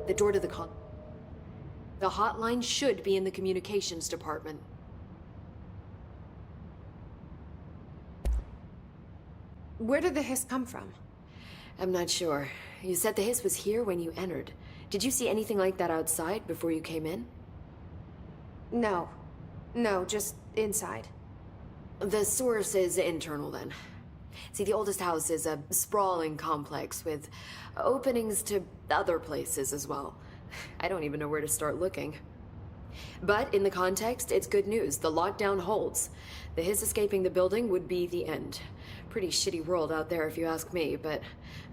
The door to the The hotline should be in the communications department. Where did the hiss come from? I'm not sure. You said the hiss was here when you entered. Did you see anything like that outside before you came in? No. No, just inside. The source is internal, then. See, the oldest house is a sprawling complex with openings to other places as well. I don't even know where to start looking. But in the context, it's good news. The lockdown holds. The hiss escaping the building would be the end. Pretty shitty world out there if you ask me, but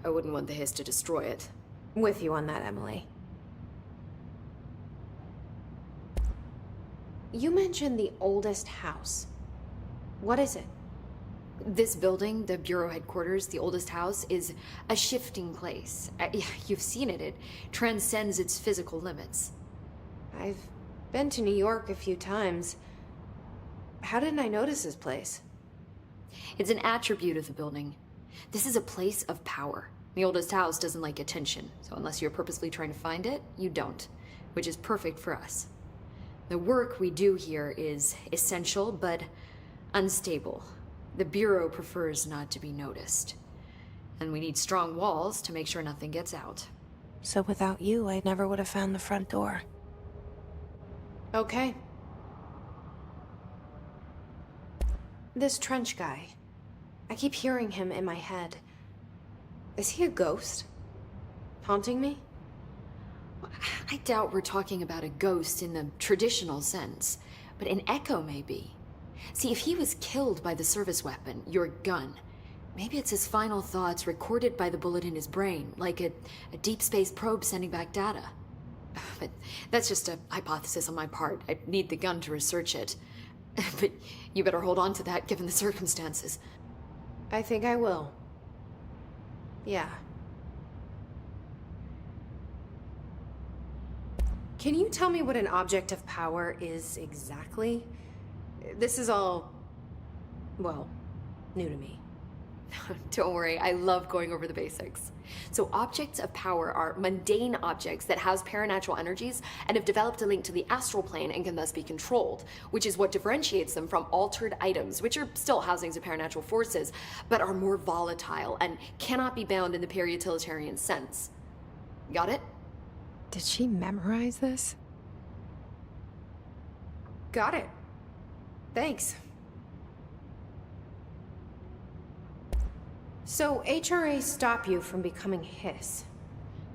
I wouldn't want the hiss to destroy it. With you on that, Emily. You mentioned the oldest house. What is it? This building, the Bureau headquarters, the oldest house, is a shifting place. You've seen it. It transcends its physical limits. I've been to New York a few times. How didn't I notice this place? It's an attribute of the building. This is a place of power. The oldest house doesn't like attention, so unless you're purposely trying to find it, you don't, which is perfect for us. The work we do here is essential, but unstable. The Bureau prefers not to be noticed. And we need strong walls to make sure nothing gets out. So without you, I never would have found the front door. Okay. This Trench guy. I keep hearing him in my head. Is he a ghost? Haunting me? I doubt we're talking about a ghost in the traditional sense, but an echo maybe. See, if he was killed by the service weapon, your gun, maybe it's his final thoughts recorded by the bullet in his brain, like a deep space probe sending back data. But that's just a hypothesis on my part. I need the gun to research it. But you better hold on to that given the circumstances. I think I will. Yeah. Can you tell me what an object of power is exactly? This is all, well, new to me. Don't worry, I love going over the basics. So objects of power are mundane objects that house paranatural energies and have developed a link to the astral plane and can thus be controlled, which is what differentiates them from altered items, which are still housings of paranatural forces, but are more volatile and cannot be bound in the peri-utilitarian sense. Got it? Did she memorize this? Got it. Thanks. So HRA stop you from becoming Hiss?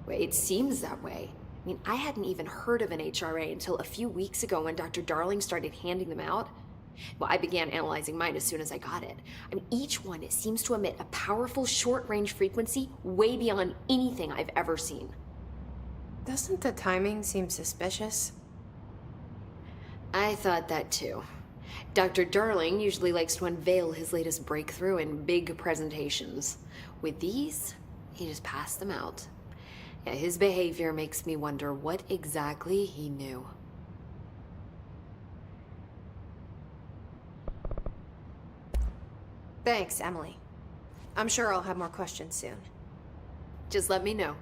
Well, it seems that way. I mean, I hadn't even heard of an HRA until a few weeks ago when Dr. Darling started handing them out. Well, I began analyzing mine as soon as I got it. I mean, each one seems to emit a powerful short-range frequency way beyond anything I've ever seen. Doesn't the timing seem suspicious? I thought that too. Dr. Darling usually likes to unveil his latest breakthrough in big presentations. With these, he just passed them out. Yeah, his behavior makes me wonder what exactly he knew. Thanks, Emily. I'm sure I'll have more questions soon. Just let me know.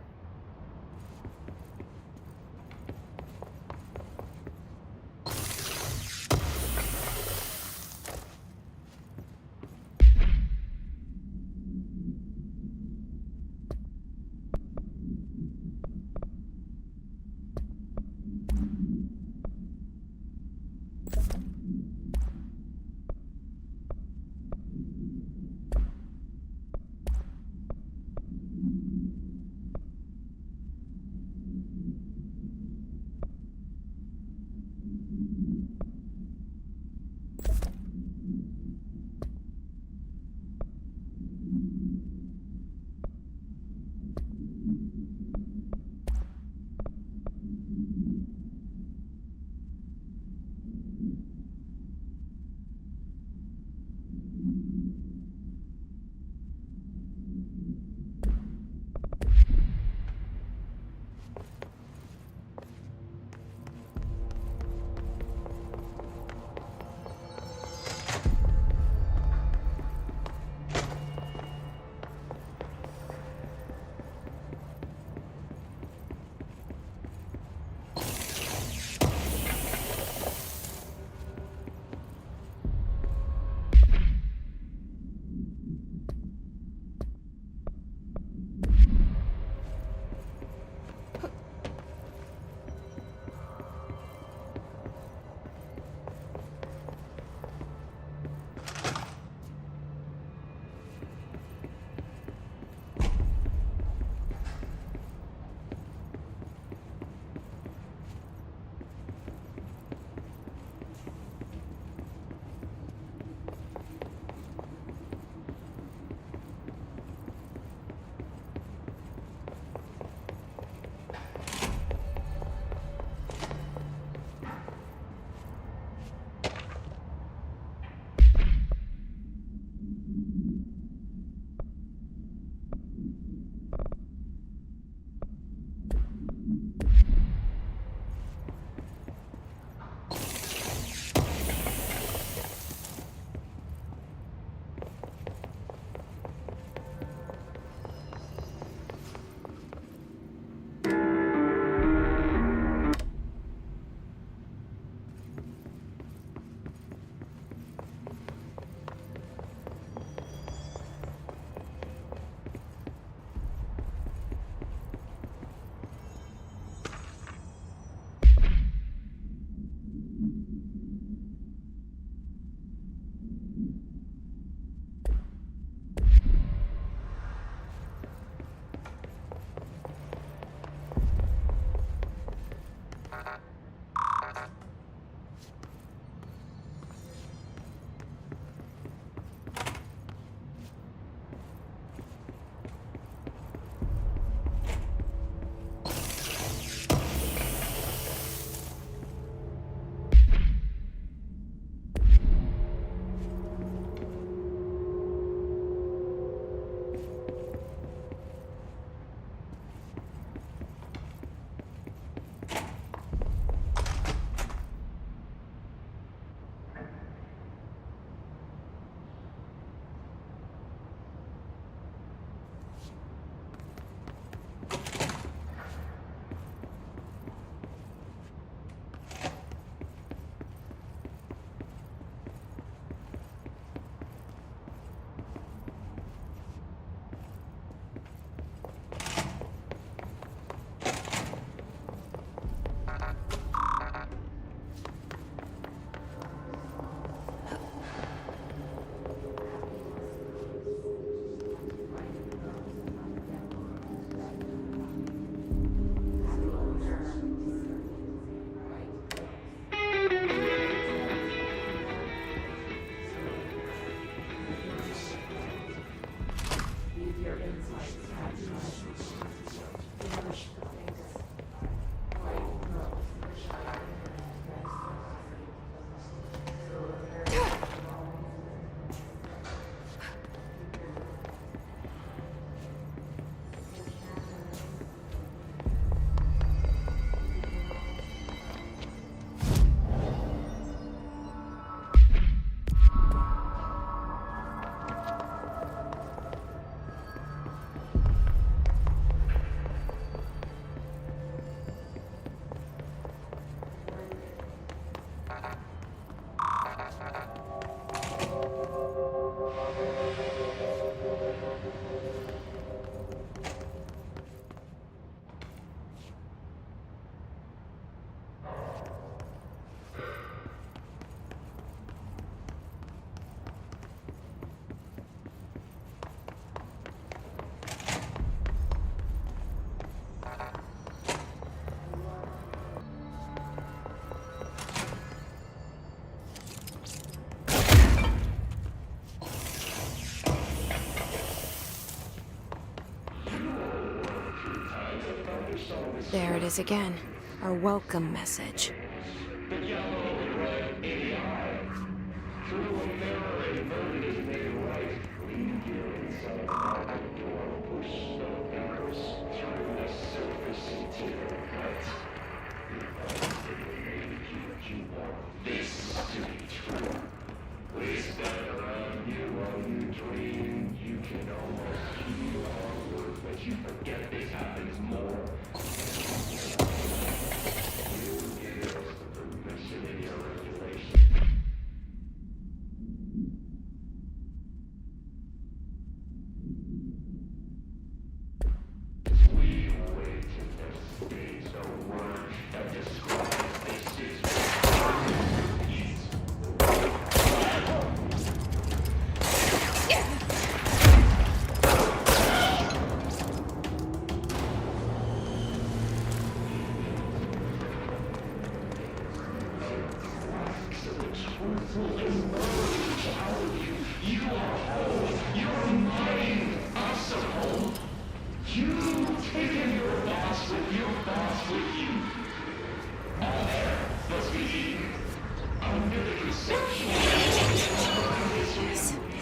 There it is again. Our welcome message.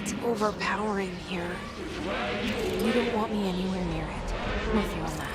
It's overpowering here. You don't want me anywhere near it. I'm with you on that.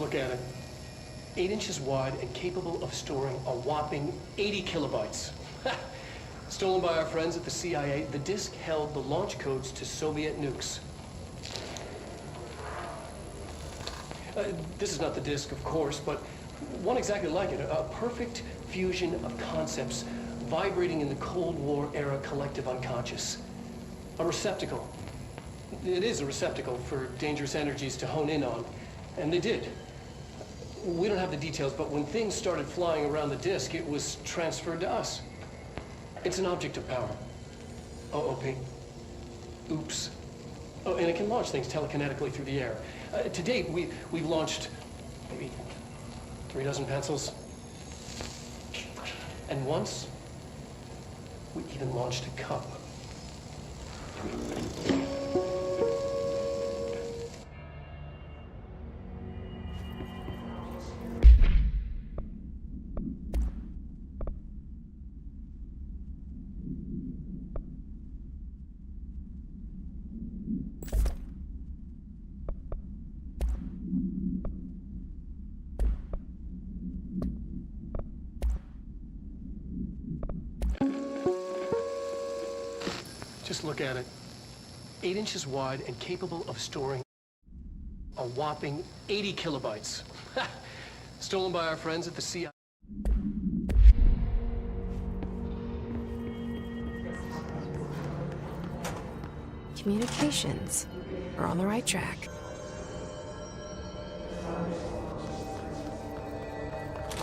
look at it. 8 inches wide and capable of storing a whopping 80 kilobytes. Stolen by our friends at the CIA, the disk held the launch codes to Soviet nukes. This is not the disk, of course, but one exactly like it. A perfect fusion of concepts vibrating in the Cold War era collective unconscious. A receptacle. It is a receptacle for dangerous energies to hone in on. And they did. We don't have the details, but when things started flying around the disk, it was transferred to us. It's an object of power. OOP. Oops. Oh, and it can launch things telekinetically through the air. To date, we've launched maybe 3 dozen pencils. And once, we even launched a cup. Just look at it. 8 inches wide and capable of storing a whopping 80 kilobytes. Stolen by our friends at the CIA. Communications. We're on the right track.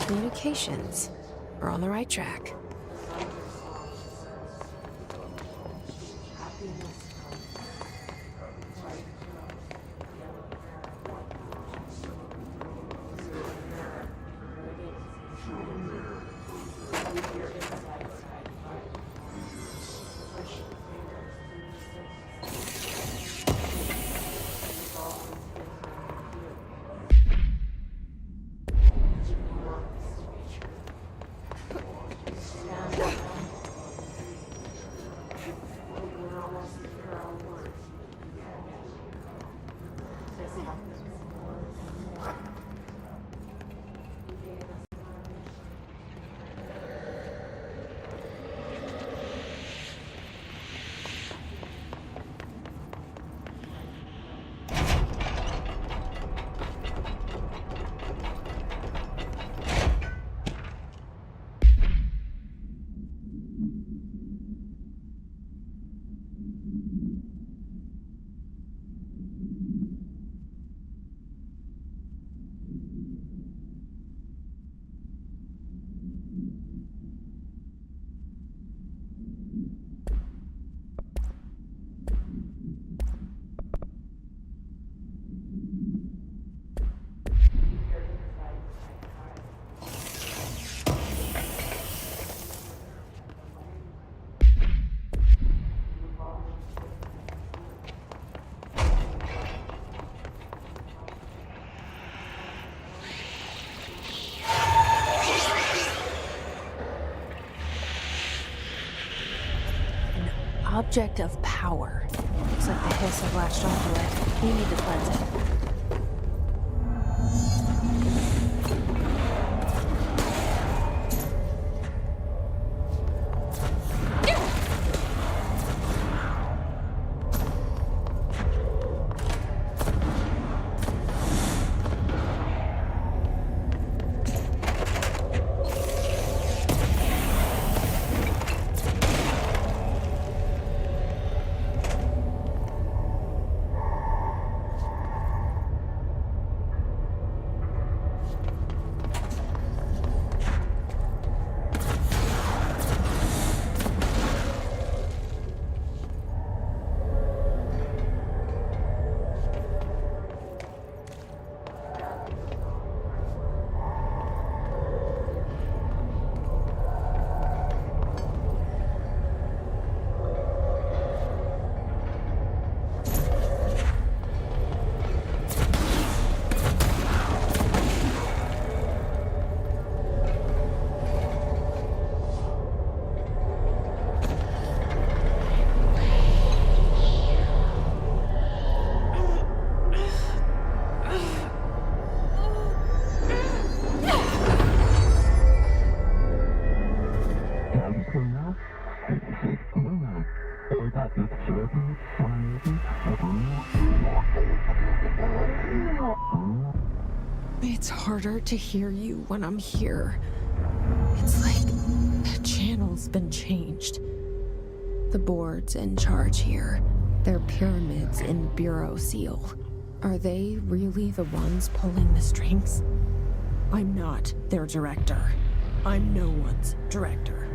Communications. We're on the right track. Object of power. Looks like the hiss have latched onto it. We need to cleanse it. harder to hear you when I'm here. It's like the channel's been changed. The board's in charge here. They're pyramids in Bureau Seal. Are they really the ones pulling the strings? I'm not their director. I'm no one's director.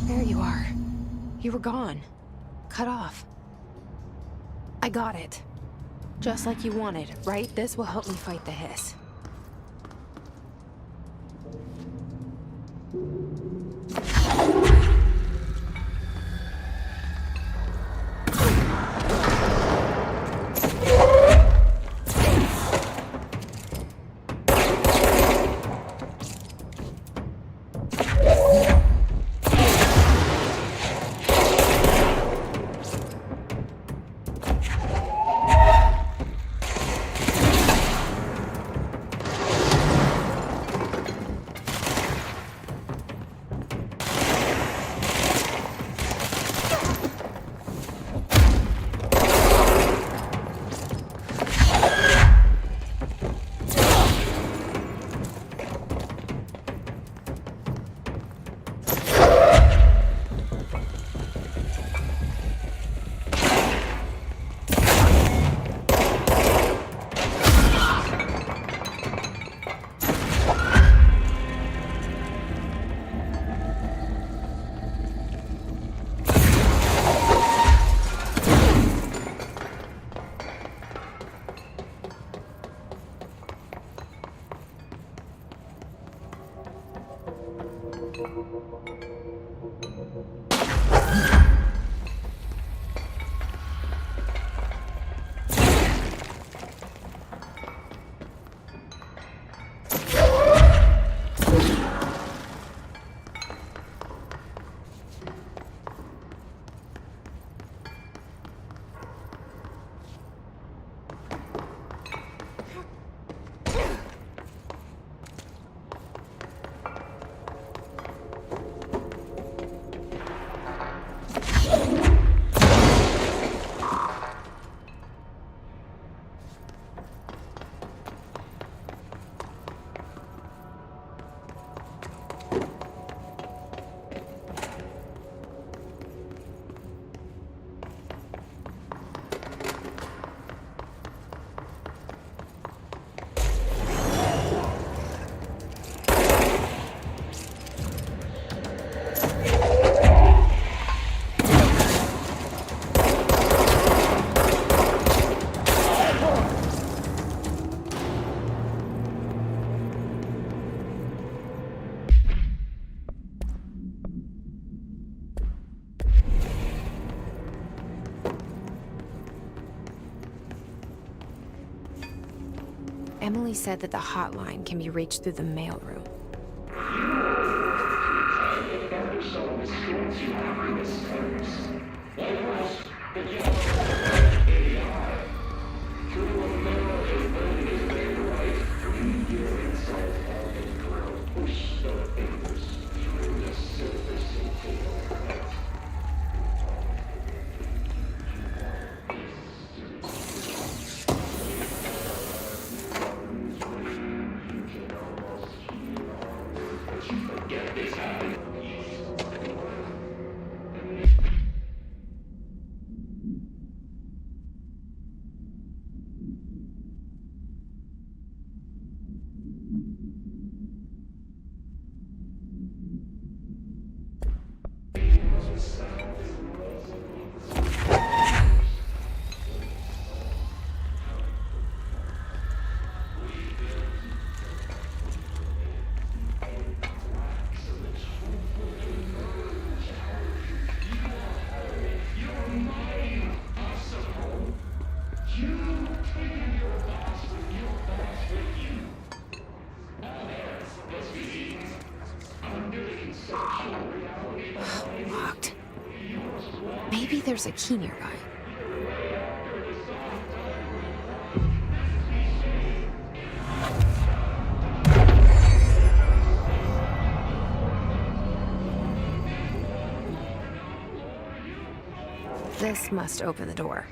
There you are. You were gone. Cut off. I got it. Just like you wanted, right? This will help me fight the hiss. Emily said that the hotline can be reached through the mailroom. Locked. Maybe there's a key nearby. This must open the door.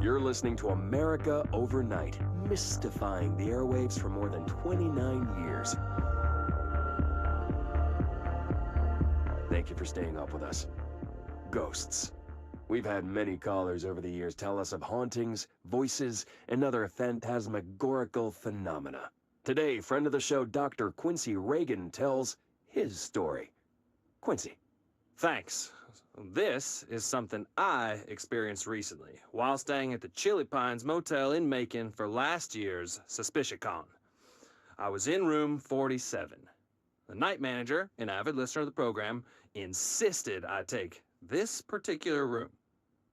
You're listening to America Overnight, mystifying the airwaves for more than 29 years. Thank you for staying up with us. Ghosts. We've had many callers over the years tell us of hauntings, voices, and other phantasmagorical phenomena. Today, friend of the show, Dr. Quincy Reagan, tells his story. Quincy. Thanks. This is something I experienced recently while staying at the Chili Pines Motel in Macon for last year's SuspiciaCon. I was in room 47. The night manager, an avid listener of the program, insisted I take this particular room.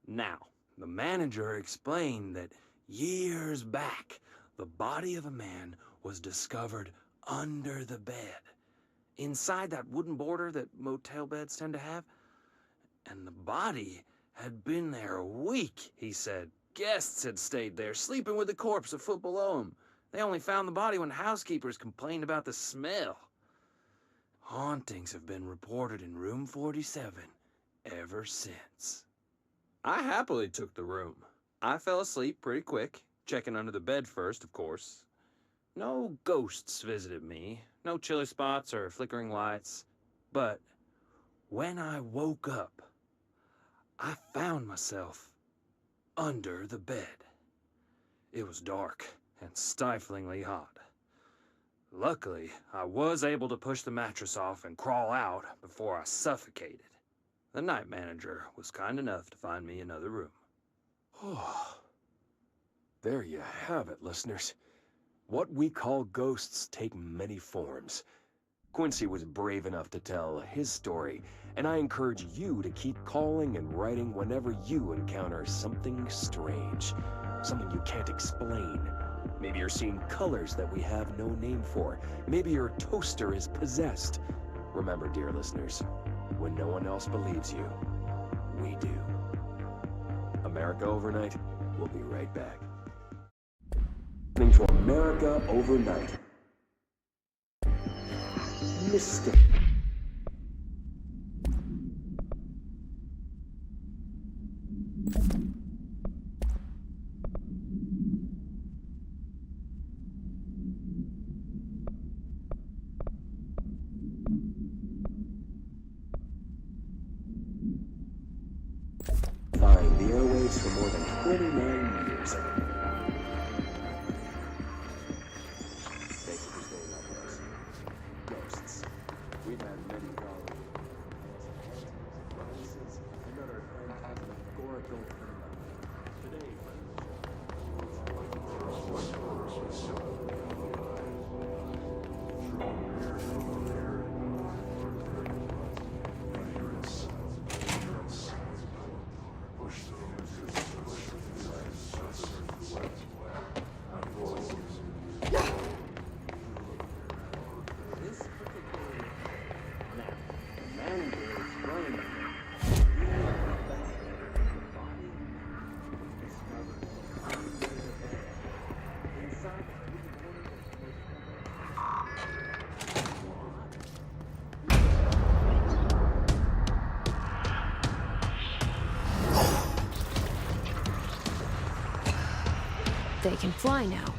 Now, the manager explained that years back, the body of a man was discovered under the bed, inside that wooden border that motel beds tend to have. And the body had been there a week, he said. Guests had stayed there, sleeping with the corpse a foot below them. They only found the body when housekeepers complained about the smell. Hauntings have been reported in room 47 ever since. I happily took the room. I fell asleep pretty quick, checking under the bed first, of course. No ghosts visited me, no chilly spots or flickering lights. But When I woke up, I found myself under the bed. It was dark and stiflingly hot. Luckily, I was able to push the mattress off and crawl out before I suffocated. The night manager was kind enough to find me another room. Oh, there you have it, listeners. What we call ghosts take many forms. Quincy was brave enough to tell his story, and I encourage you to keep calling and writing whenever you encounter something strange, something you can't explain. Maybe you're seeing colors that we have no name for. Maybe your toaster is possessed. Remember, dear listeners, when no one else believes you, we do. America Overnight, we'll be right back. Listening to America Overnight. Mystic. Flying the airwaves for more than 29 years. Thank you for staying up with us. Ghosts. We've had many problems. Voices, another phantasmagorical phenomenon. Today, They can fly now.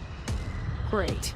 Great.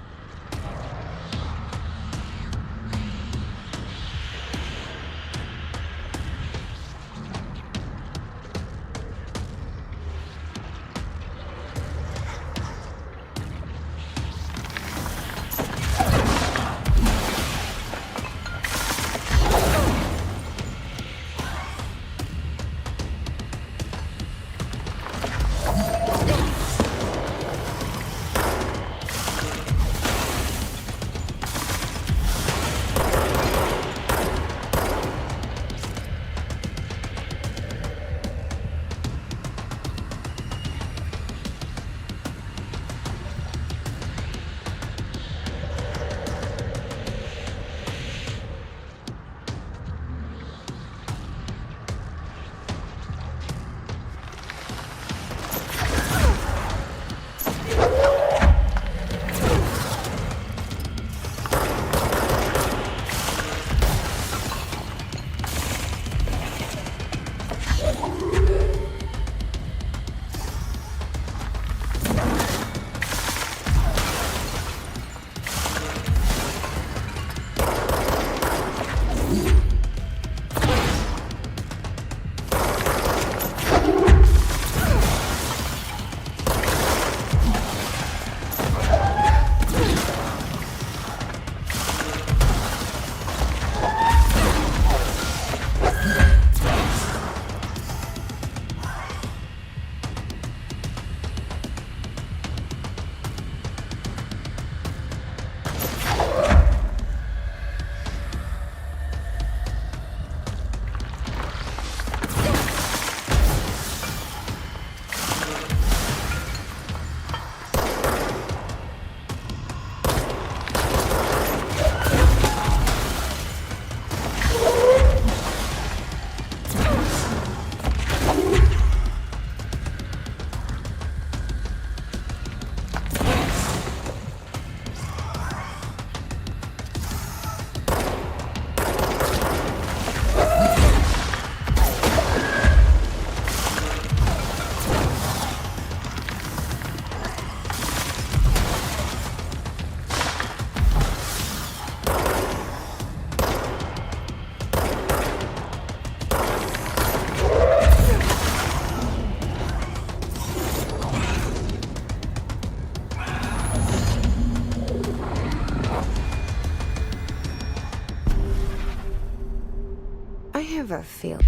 have a feeling.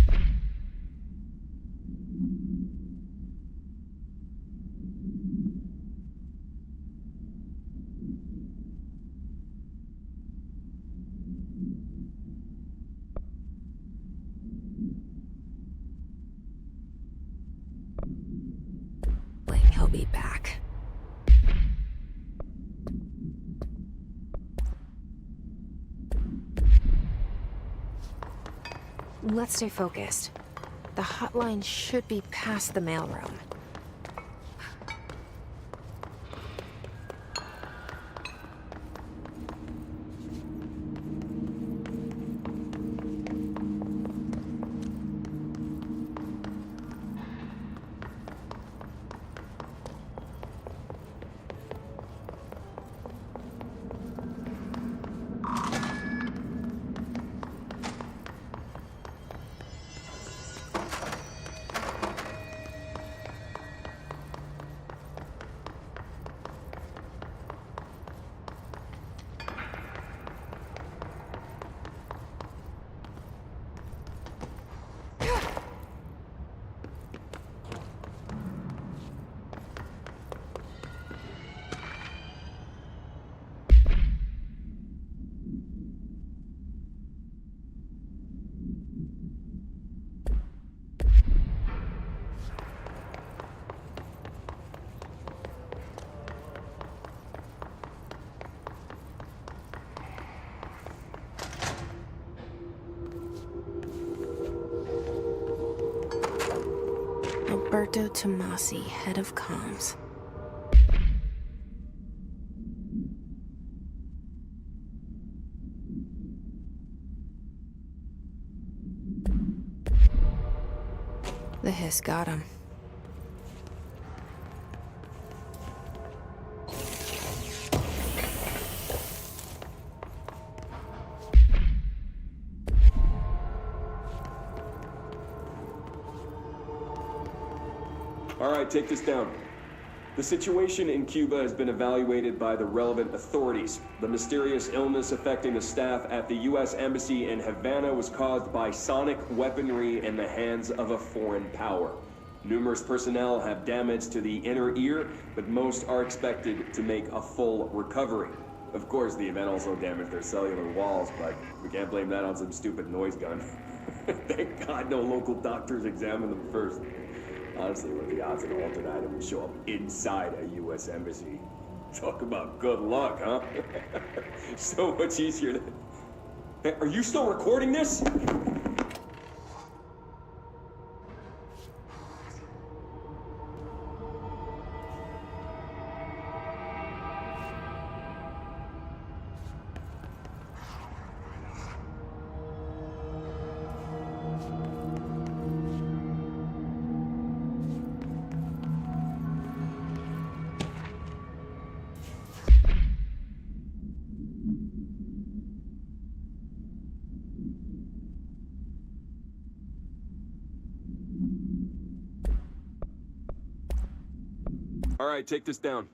He'll be back. Let's stay focused. The hotline should be past the mailroom. Alberto Tomasi, head of comms. The hiss got him. All right, take this down. The situation in Cuba has been evaluated by the relevant authorities. The mysterious illness affecting the staff at the U.S. Embassy in Havana was caused by sonic weaponry in the hands of a foreign power. Numerous personnel have damage to the inner ear, but most are expected to make a full recovery. Of course, the event also damaged their cellular walls, but we can't blame that on some stupid noise gun. Thank God no local doctors examined them first. Honestly, what are the odds an alternate item would show up inside a U.S. embassy? Talk about good luck, huh? So much easier than... Hey, are you still recording this? All right, take this down.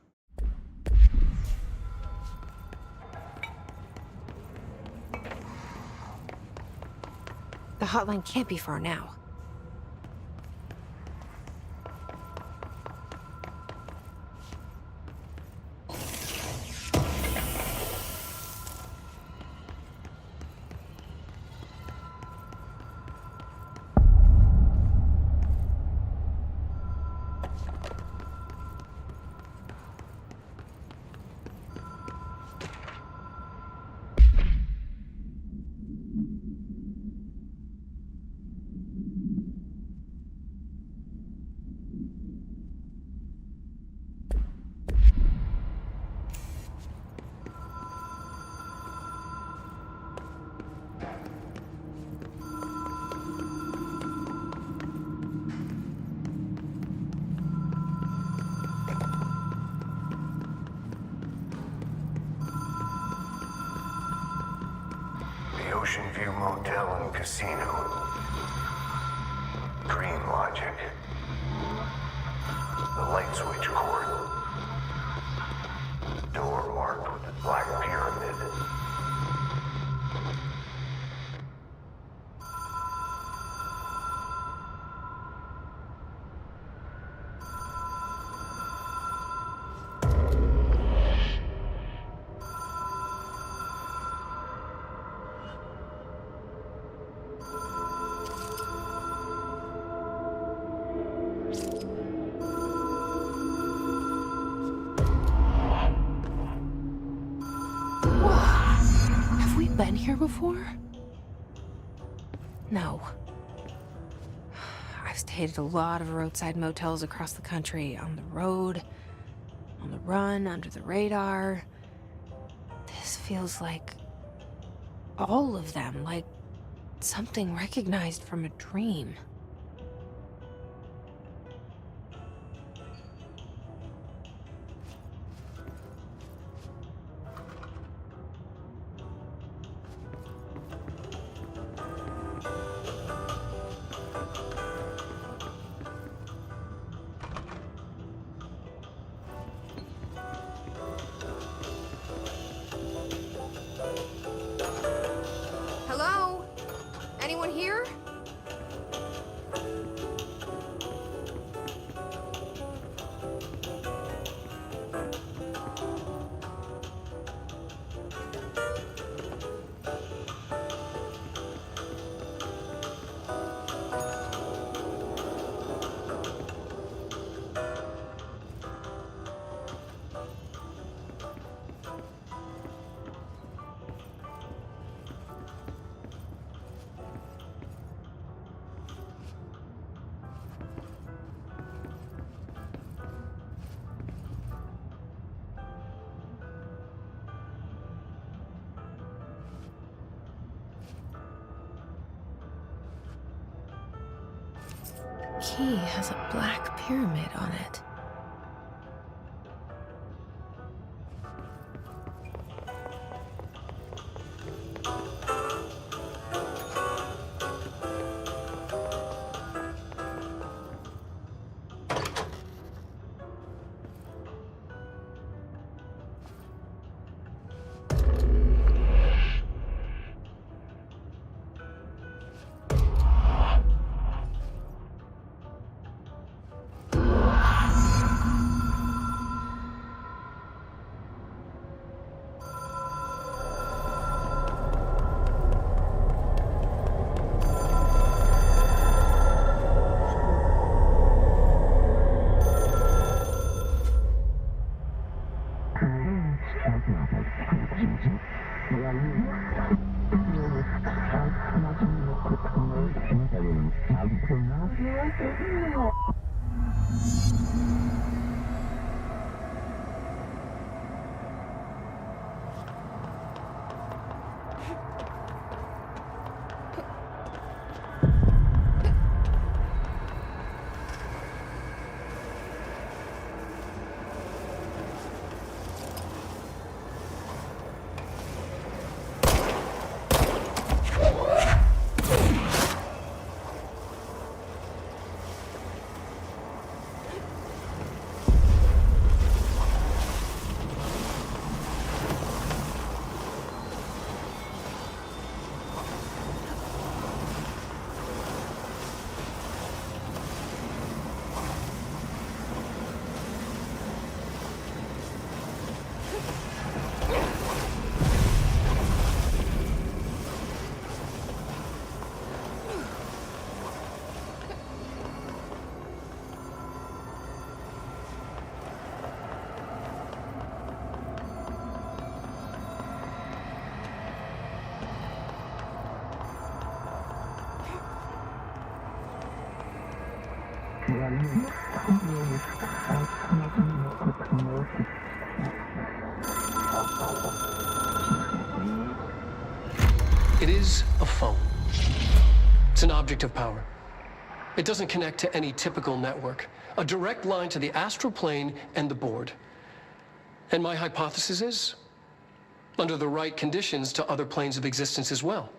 The hotline can't be far now. Ocean View Motel and Casino. Green logic. The light switch cord. Door marked with the black pyramid. been here before? No. I've stayed at a lot of roadside motels across the country, on the road, on the run, under the radar. This feels like all of them, like something recognized from a dream. Hello? Anyone here? Key has a black pyramid on it. It is a phone. It's an object of power. It doesn't connect to any typical network. A direct line to the astral plane and the board. And my hypothesis is, under the right conditions, to other planes of existence as well.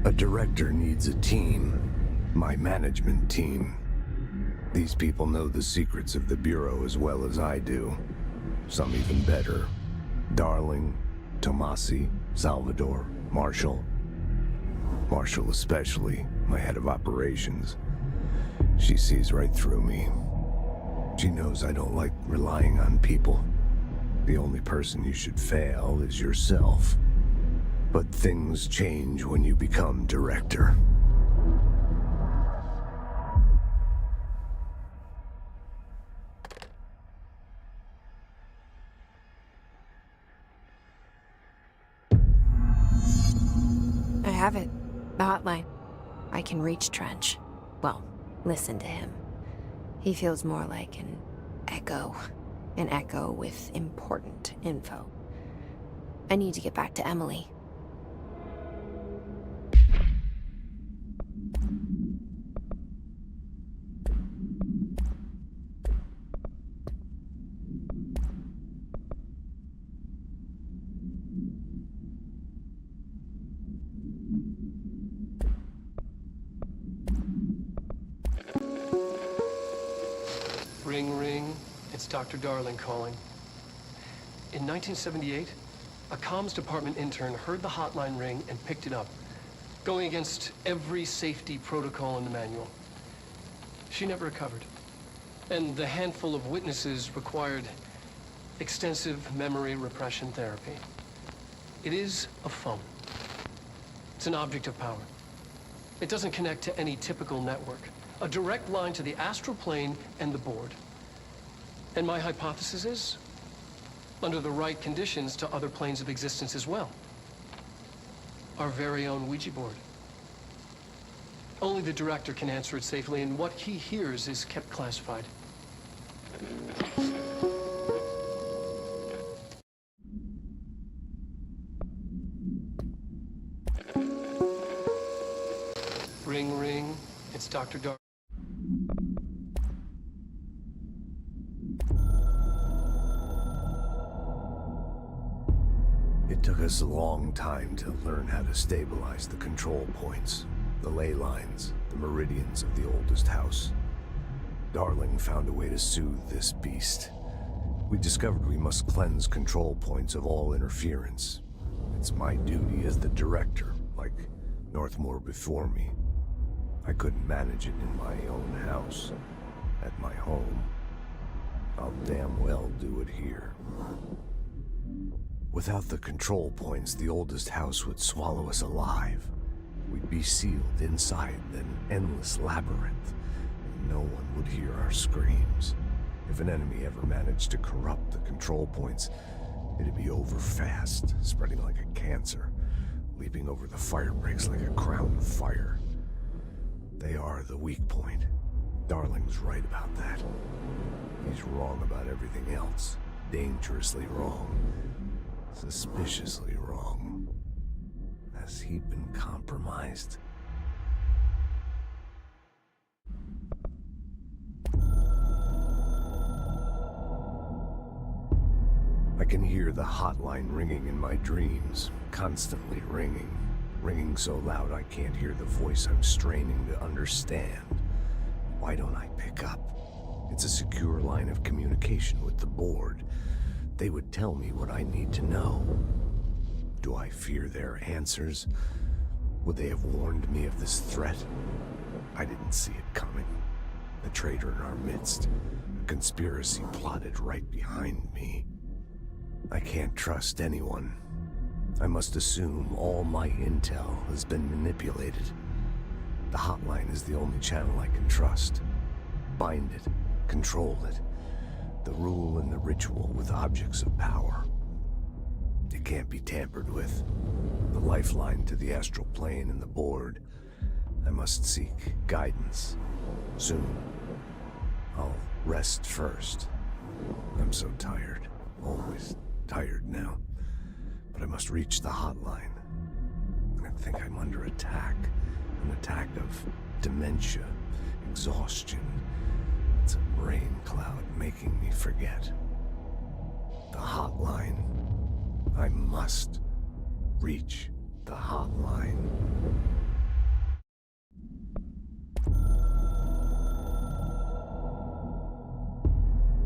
A director needs a team. My management team. These people know the secrets of the Bureau as well as I do. Some even better. Darling, Tomasi, Salvador, Marshall. Marshall especially, my head of operations. She sees right through me. She knows I don't like relying on people. The only person you should fail is yourself. But things change when you become director. I have it. The hotline. I can reach Trench. Well, listen to him. He feels more like an echo. An echo with important info. I need to get back to Emily. Ring, ring. It's Dr. Darling calling. In 1978, a comms department intern heard the hotline ring and picked it up, going against every safety protocol in the manual. She never recovered. And the handful of witnesses required extensive memory repression therapy. It is a phone. It's an object of power. It doesn't connect to any typical network. A direct line to the astral plane and the board. And my hypothesis is, under the right conditions, to other planes of existence as well. Our very own Ouija board. Only the director can answer it safely, and what he hears is kept classified. Ring, ring. It's Dr. Dar. It took us a long time to learn how to stabilize the control points, the ley lines, the meridians of the oldest house. Darling found a way to soothe this beast. We discovered we must cleanse control points of all interference. It's my duty as the director, like Northmore before me. I couldn't manage it in my own house, at my home. I'll damn well do it here. Without the control points, the oldest house would swallow us alive. We'd be sealed inside an endless labyrinth, and no one would hear our screams. If an enemy ever managed to corrupt the control points, it'd be over fast, spreading like a cancer, leaping over the fire breaks like a crown of fire. They are the weak point. Darling's right about that. He's wrong about everything else. Dangerously wrong. Suspiciously wrong. Has he been compromised? I can hear the hotline ringing in my dreams, constantly ringing. Ringing so loud I can't hear the voice I'm straining to understand. Why don't I pick up? It's a secure line of communication with the board. They would tell me what I need to know. Do I fear their answers? Would they have warned me of this threat? I didn't see it coming. A traitor in our midst. A conspiracy plotted right behind me. I can't trust anyone. I must assume all my intel has been manipulated. The hotline is the only channel I can trust. Bind it, control it. The rule and the ritual with objects of power. It can't be tampered with. The lifeline to the astral plane and the board. I must seek guidance. Soon. I'll rest first. I'm so tired. Always tired now. But I must reach the hotline. I think I'm under attack. An attack of dementia, exhaustion. It's a rain cloud making me forget. The hotline. I must reach the hotline.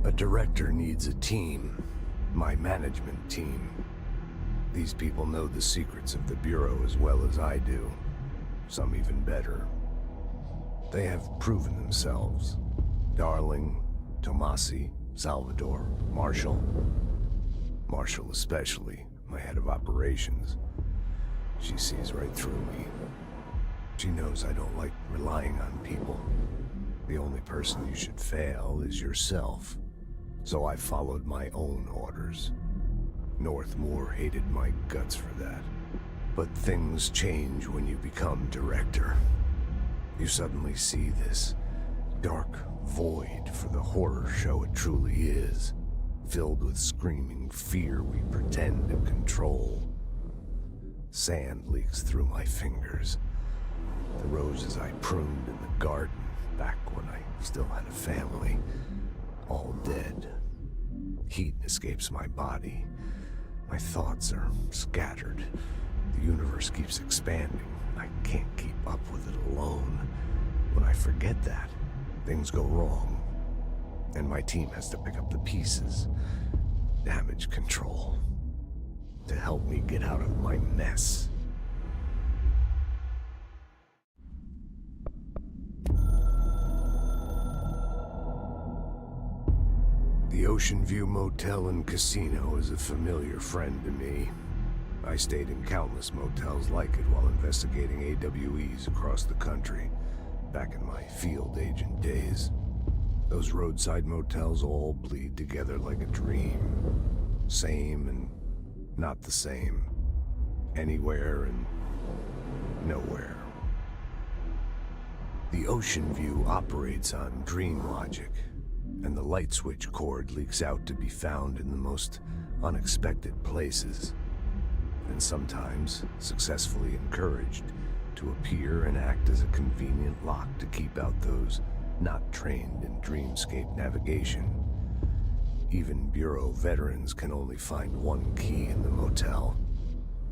A director needs a team. My management team. These people know the secrets of the Bureau as well as I do. Some even better. They have proven themselves. Darling, Tomasi, Salvador, Marshall. Marshall especially, my head of operations. She sees right through me. She knows I don't like relying on people. The only person you should fail is yourself. So I followed my own orders. Northmore hated my guts for that. But things change when you become director. You suddenly see this dark void for the horror show it truly is, filled with screaming fear we pretend to control. Sand leaks through my fingers. The roses I pruned in the garden back when I still had a family, all dead. Heat escapes my body. My thoughts are scattered. The universe keeps expanding. I can't keep up with it alone. When I forget that, things go wrong. And my team has to pick up the pieces. Damage control. To help me get out of my mess. The Ocean View Motel and Casino is a familiar friend to me. I stayed in countless motels like it while investigating AWEs across the country, back in my field agent days. Those roadside motels all bleed together like a dream. Same and not the same. Anywhere and nowhere. The Ocean View operates on dream logic, and the light switch cord leaks out to be found in the most unexpected places, and sometimes successfully encouraged to appear and act as a convenient lock to keep out those not trained in dreamscape navigation. Even Bureau veterans can only find one key in the motel.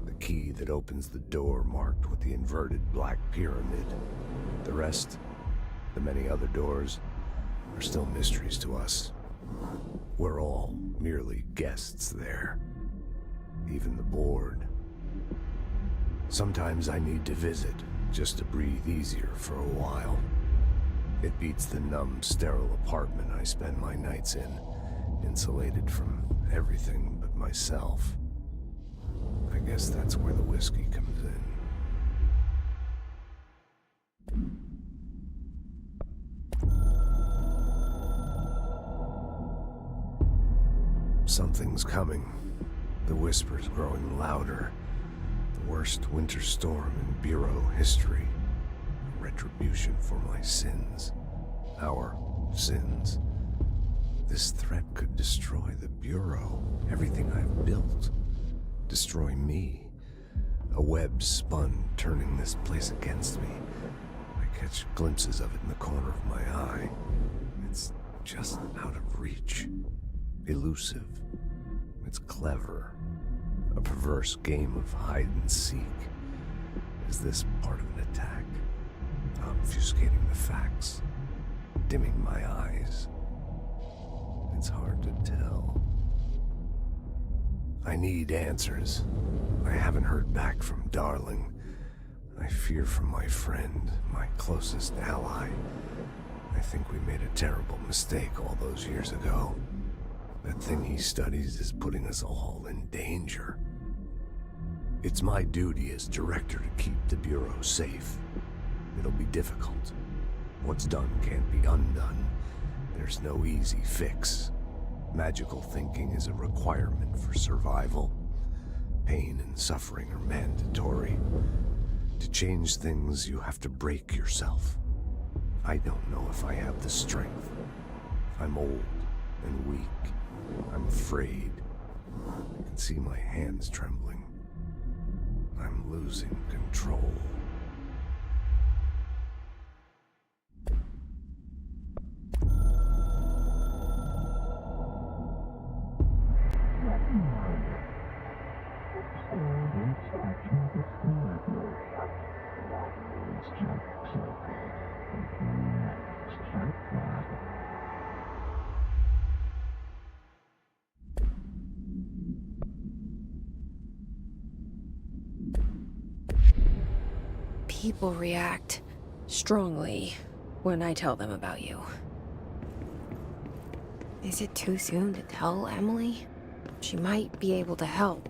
The key that opens the door marked with the inverted black pyramid. The rest, the many other doors, are still mysteries to us. We're all merely guests there. Even the board. Sometimes I need to visit, just to breathe easier for a while. It beats the numb, sterile apartment I spend my nights in, insulated from everything but myself. I guess that's where the whiskey comes in. Something's coming. The whispers growing louder. The worst winter storm in Bureau history. Retribution for my sins. Our sins. This threat could destroy the Bureau, everything I've built. Destroy me. A web spun, turning this place against me. I catch glimpses of it in the corner of my eye. It's just out of reach. Elusive. It's clever. A perverse game of hide and seek. Is this part of an attack? Obfuscating the facts? Dimming my eyes? It's hard to tell. I need answers. I haven't heard back from Darling. I fear for my friend, my closest ally. I think we made a terrible mistake all those years ago. That thing he studies is putting us all in danger. It's my duty as director to keep the Bureau safe. It'll be difficult. What's done can't be undone. There's no easy fix. Magical thinking is a requirement for survival. Pain and suffering are mandatory. To change things, you have to break yourself. I don't know if I have the strength. I'm old and weak. I'm afraid. I can see my hands trembling. I'm losing control. People react strongly when I tell them about you. Is it too soon to tell Emily? She might be able to help,